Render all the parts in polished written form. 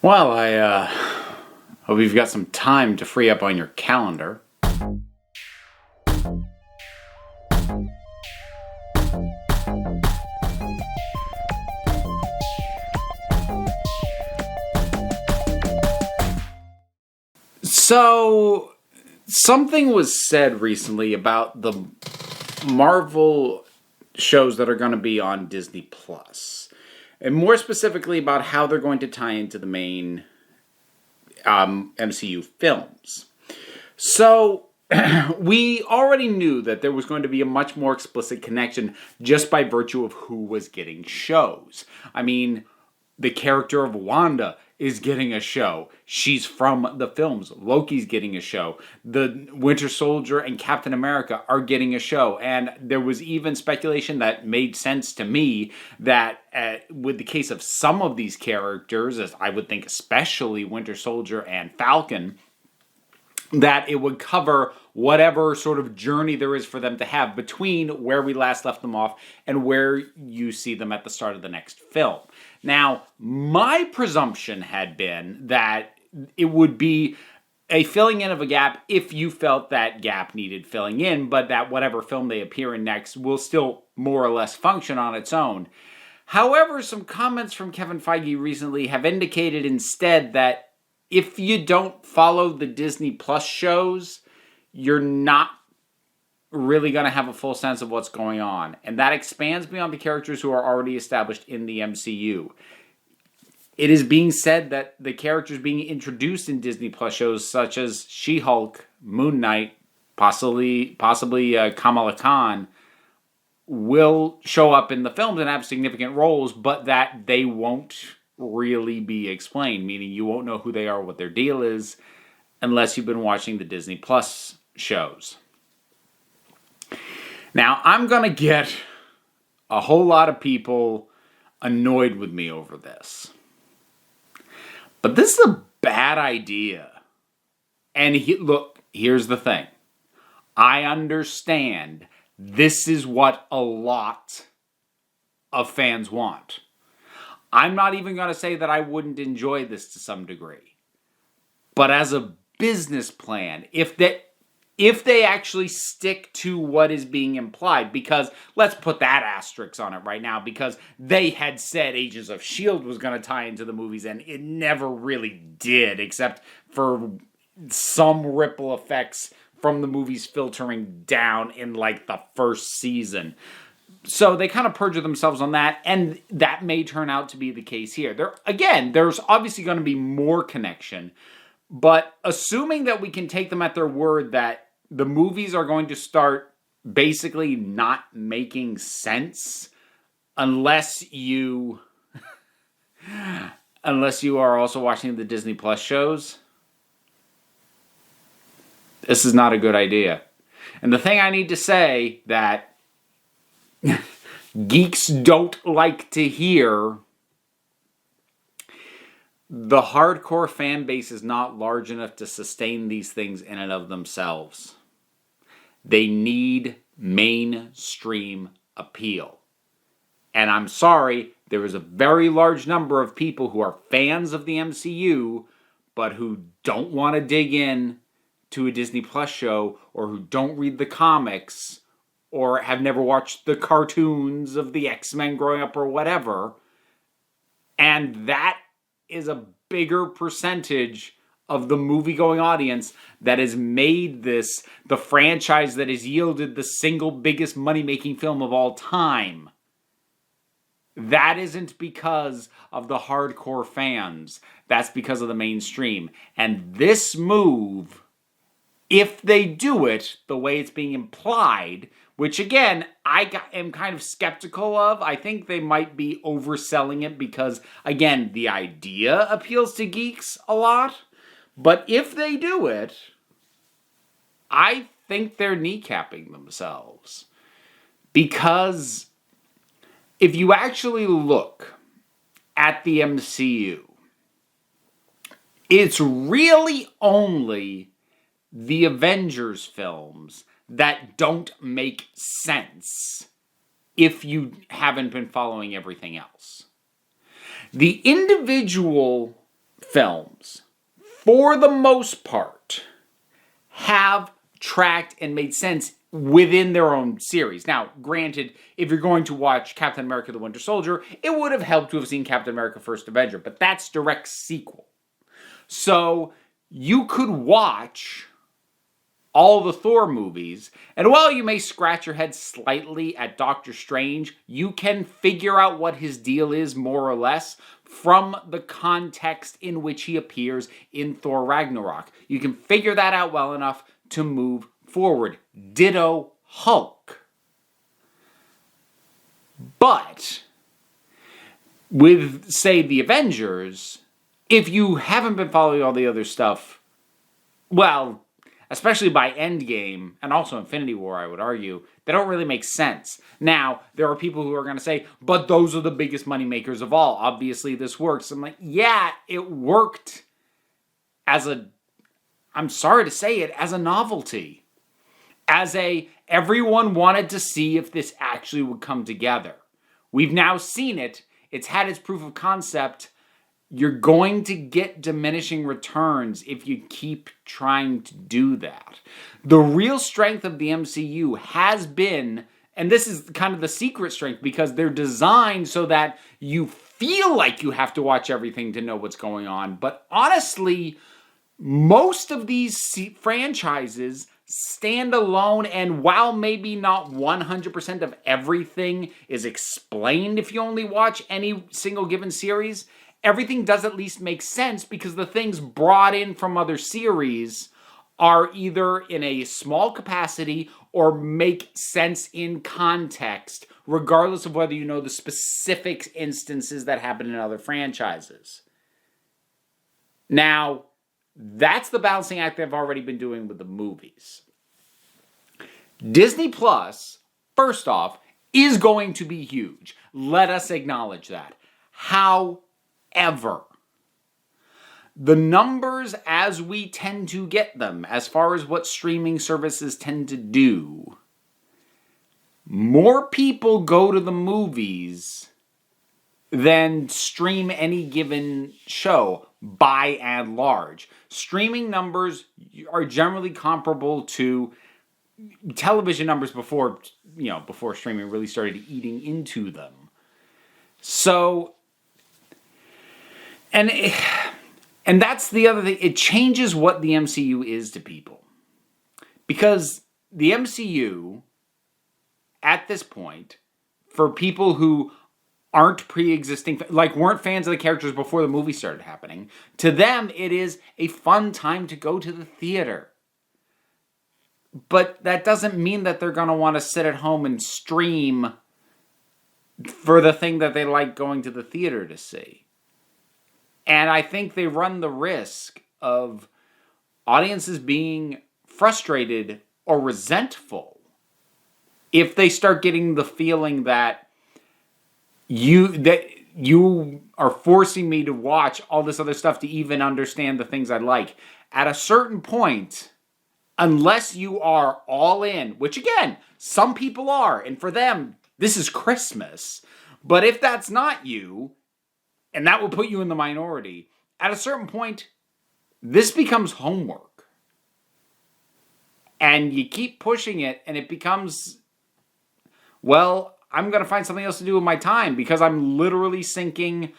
Well, I hope you've got some time to free up on your calendar. So, something was said recently about the Marvel shows that are going to be on Disney Plus, and more specifically about how they're going to tie into the main MCU films. So, we already knew that there was going to be a much more explicit connection just by virtue of who was getting shows. I mean, the character of Wanda is getting a show. She's from the films. Loki's getting a show. The Winter Soldier and Captain America are getting a show. And there was even speculation that made sense to me that with the case of some of these characters, as I would think especially Winter Soldier and Falcon, that it would cover whatever sort of journey there is for them to have between where we last left them off and where you see them at the start of the next film. Now, my presumption had been that it would be a filling in of a gap if you felt that gap needed filling in, but that whatever film they appear in next will still more or less function on its own. However, some comments from Kevin Feige recently have indicated instead that if you don't follow the Disney Plus shows, you're not really going to have a full sense of what's going on. And that expands beyond the characters who are already established in the MCU. It is being said that the characters being introduced in Disney Plus shows such as She-Hulk, Moon Knight, possibly Kamala Khan, will show up in the films and have significant roles, but that they won't really be explained, meaning you won't know who they are, what their deal is, unless you've been watching the Disney Plus shows. Now, I'm going to get a whole lot of people annoyed with me over this. But this is a bad idea. And look, here's the thing. I understand this is what a lot of fans want. I'm not even going to say that I wouldn't enjoy this to some degree. But as a business plan, if they actually stick to what is being implied, because let's put that asterisk on it right now, because they had said Agents of S.H.I.E.L.D. was going to tie into the movies, and it never really did, except for some ripple effects from the movies filtering down in like the first season. So they kind of perjure themselves on that, and that may turn out to be the case here. There's obviously going to be more connection, but assuming that we can take them at their word that the movies are going to start basically not making sense unless you are also watching the Disney Plus shows, this is not a good idea. And the thing I need to say that geeks don't like to hear, the hardcore fan base is not large enough to sustain these things in and of themselves. They need mainstream appeal. And I'm sorry, there is a very large number of people who are fans of the MCU, but who don't want to dig in to a Disney Plus show, or who don't read the comics, or have never watched the cartoons of the X-Men growing up or whatever. And that is a bigger percentage of the movie-going audience that has made this the franchise that has yielded the single biggest money-making film of all time. That isn't because of the hardcore fans. That's because of the mainstream. And this move, if they do it the way it's being implied, which again, am kind of skeptical of. I think they might be overselling it because, again, the idea appeals to geeks a lot. But if they do it, I think they're kneecapping themselves. Because if you actually look at the MCU, it's really only the Avengers films that don't make sense if you haven't been following everything else. The individual films, for the most part, have tracked and made sense within their own series. Now, granted, if you're going to watch Captain America: The Winter Soldier, it would have helped to have seen Captain America: First Avenger, but that's direct sequel. So, you could watch all the Thor movies, and while you may scratch your head slightly at Doctor Strange, you can figure out what his deal is, more or less, from the context in which he appears in Thor Ragnarok. You can figure that out well enough to move forward. Ditto Hulk. But with, say, the Avengers, if you haven't been following all the other stuff, well, especially by Endgame, and also Infinity War, I would argue, they don't really make sense. Now, there are people who are going to say, but those are the biggest moneymakers of all. Obviously, this works. I'm like, yeah, it worked as I'm sorry to say it, as a novelty. Everyone wanted to see if this actually would come together. We've now seen it. It's had its proof of concept. You're going to get diminishing returns if you keep trying to do that. The real strength of the MCU has been, and this is kind of the secret strength, because they're designed so that you feel like you have to watch everything to know what's going on. But honestly, most of these franchises stand alone, and while maybe not 100% of everything is explained if you only watch any single given series, everything does at least make sense because the things brought in from other series are either in a small capacity or make sense in context, regardless of whether you know the specific instances that happen in other franchises. Now, that's the balancing act they've already been doing with the movies. Disney Plus, first off, is going to be huge. Let us acknowledge that. However, the numbers as we tend to get them, as far as what streaming services tend to do, more people go to the movies than stream any given show, by and large. Streaming numbers are generally comparable to television numbers before streaming really started eating into them. So, and that's the other thing. It changes what the MCU is to people. Because the MCU, at this point, for people who aren't pre-existing, like weren't fans of the characters before the movie started happening, to them it is a fun time to go to the theater. But that doesn't mean that they're going to want to sit at home and stream for the thing that they like going to the theater to see. And I think they run the risk of audiences being frustrated or resentful if they start getting the feeling that you are forcing me to watch all this other stuff to even understand the things I like. At a certain point, unless you are all in, which again, some people are, and for them, this is Christmas. But if that's not you, and that will put you in the minority, at a certain point, this becomes homework. And you keep pushing it, and it becomes, well, I'm going to find something else to do with my time because I'm literally sinking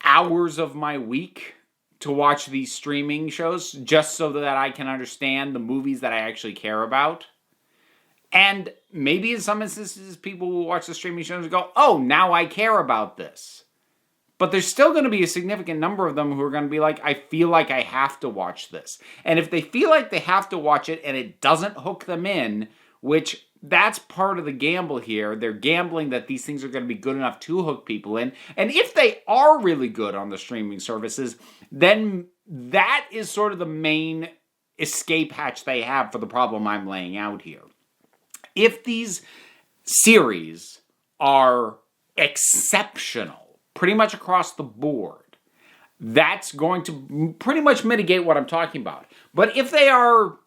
hours of my week to watch these streaming shows just so that I can understand the movies that I actually care about. And maybe in some instances, people will watch the streaming shows and go, oh, now I care about this. But there's still going to be a significant number of them who are going to be like, I feel like I have to watch this. And if they feel like they have to watch it and it doesn't hook them in, which that's part of the gamble here. They're gambling that these things are going to be good enough to hook people in. And if they are really good on the streaming services, then that is sort of the main escape hatch they have for the problem I'm laying out here. If these series are exceptional, pretty much across the board, that's going to pretty much mitigate what I'm talking about. But if they are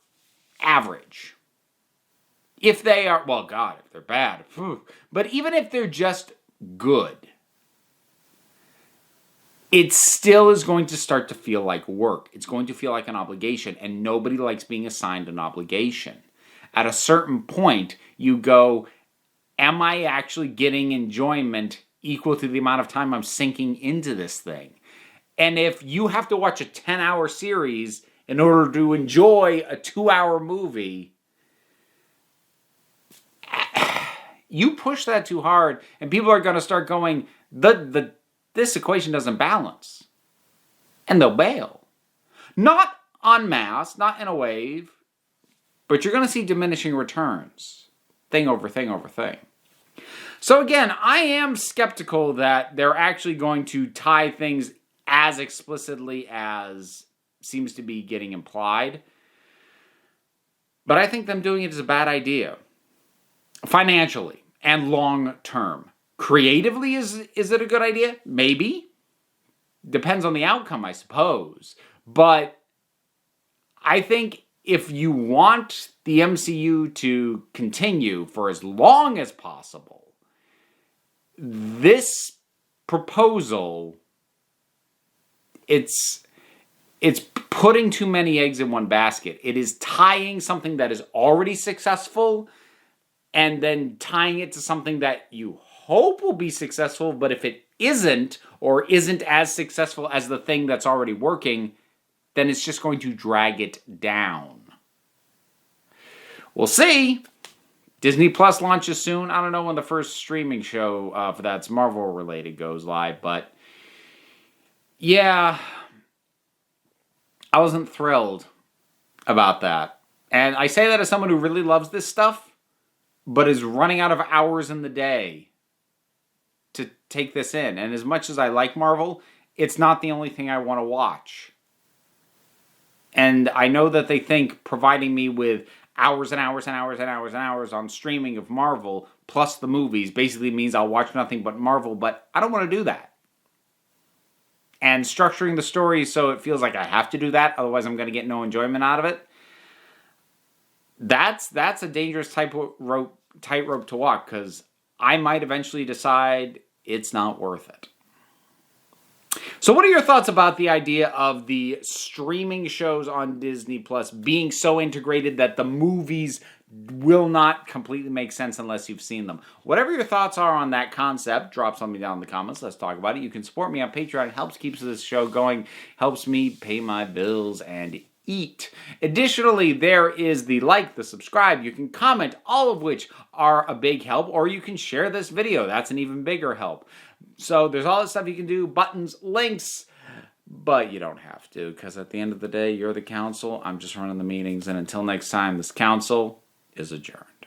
average, if they are, well, God, if they're bad, but even if they're just good, it still is going to start to feel like work. It's going to feel like an obligation, and nobody likes being assigned an obligation. At a certain point, you go, am I actually getting enjoyment equal to the amount of time I'm sinking into this thing? And if you have to watch a 10-hour series in order to enjoy a 2-hour movie, you push that too hard, and people are going to start going, this equation doesn't balance. And they'll bail. Not en masse, not in a wave, but you're going to see diminishing returns. Thing over thing over thing. So again, I am skeptical that they're actually going to tie things as explicitly as seems to be getting implied. But I think them doing it is a bad idea. Financially and long term. Creatively, is it a good idea? Maybe. Depends on the outcome, I suppose. But I think if you want the MCU to continue for as long as possible, this proposal, it's putting too many eggs in one basket. It is tying something that is already successful and then tying it to something that you hope will be successful, but if it isn't, or isn't as successful as the thing that's already working, then it's just going to drag it down. We'll see. Disney Plus launches soon. I don't know when the first streaming show for that's Marvel related goes live, but yeah, I wasn't thrilled about that. And I say that as someone who really loves this stuff, but is running out of hours in the day to take this in. And as much as I like Marvel, it's not the only thing I want to watch. And I know that they think providing me with hours and hours and hours and hours and hours on streaming of Marvel plus the movies basically means I'll watch nothing but Marvel, but I don't want to do that. And structuring the story so it feels like I have to do that, otherwise I'm going to get no enjoyment out of it. That's a dangerous tightrope to walk, because I might eventually decide it's not worth it. So what are your thoughts about the idea of the streaming shows on Disney Plus being so integrated that the movies will not completely make sense unless you've seen them? Whatever your thoughts are on that concept, drop something down in the comments. Let's talk about it. You can support me on Patreon. It helps keep this show going, helps me pay my bills and eat. Additionally, there is the like, the subscribe. You can comment, all of which are a big help, or you can share this video. That's an even bigger help. So there's all this stuff you can do, buttons, links, but you don't have to, because at the end of the day, you're the council. I'm just running the meetings, and until next time, this council is adjourned.